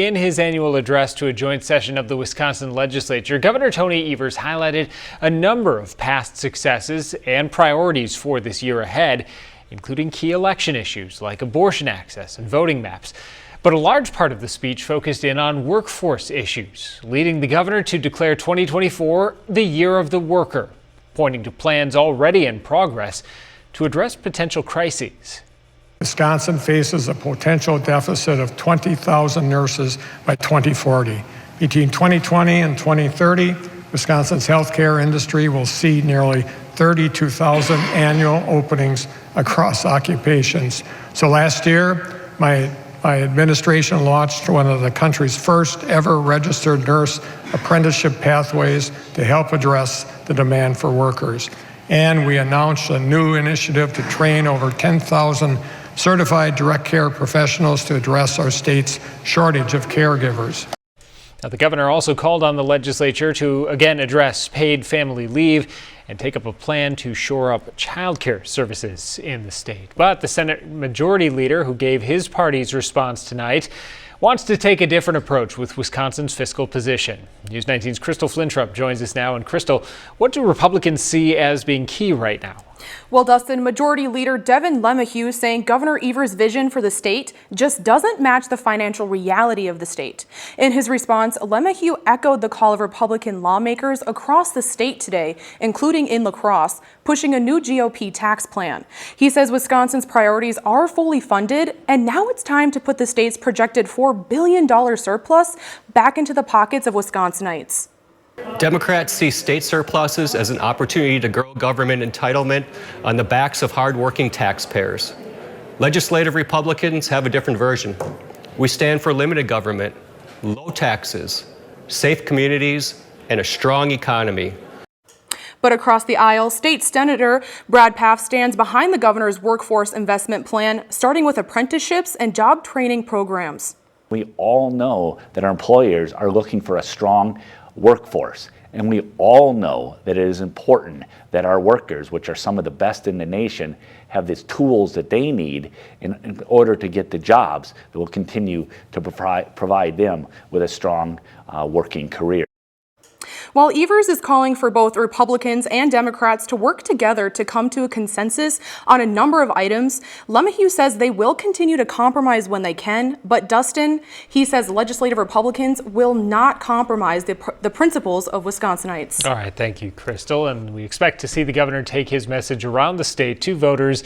In his annual address to a joint session of the Wisconsin legislature, Governor Tony Evers highlighted a number of past successes and priorities for this year ahead, including key election issues like abortion access and voting maps. But a large part of the speech focused in on workforce issues, leading the governor to declare 2024 the year of the worker, pointing to plans already in progress to address potential crises. Wisconsin faces a potential deficit of 20,000 nurses by 2040. Between 2020 and 2030, Wisconsin's healthcare industry will see nearly 32,000 annual openings across occupations. So last year, my administration launched one of the country's first ever registered nurse apprenticeship pathways to help address the demand for workers. And we announced a new initiative to train over 10,000 certified direct care professionals to address our state's shortage of caregivers. Now, the governor also called on the legislature to again address paid family leave and take up a plan to shore up child care services in the state. But the Senate Majority Leader, who gave his party's response tonight, wants to take a different approach with Wisconsin's fiscal position. News 19's Crystal Flintrup joins us now. And Crystal, what do Republicans see as being key right now? Well, Dustin, Majority Leader Devin LeMahieu saying Governor Evers' vision for the state just doesn't match the financial reality of the state. In his response, LeMahieu echoed the call of Republican lawmakers across the state today, including in La Crosse, pushing a new GOP tax plan. He says Wisconsin's priorities are fully funded, and now it's time to put the state's projected $4 billion surplus back into the pockets of Wisconsinites. Democrats see state surpluses as an opportunity to grow government entitlement on the backs of hardworking taxpayers. Legislative Republicans have a different version. We stand for limited government, low taxes, safe communities, and a strong economy. But across the aisle, State Senator Brad Pfaff stands behind the governor's workforce investment plan, starting with apprenticeships and job training programs. We all know that our employers are looking for a strong workforce, and we all know that it is important that our workers, which are some of the best in the nation, have these tools that they need in order to get the jobs that will continue to provide them with a strong working career. While Evers is calling for both Republicans and Democrats to work together to come to a consensus on a number of items, LeMahieu says they will continue to compromise when they can. But Dustin, he says legislative Republicans will not compromise the principles of Wisconsinites. All right, thank you, Crystal. And we expect to see the governor take his message around the state to voters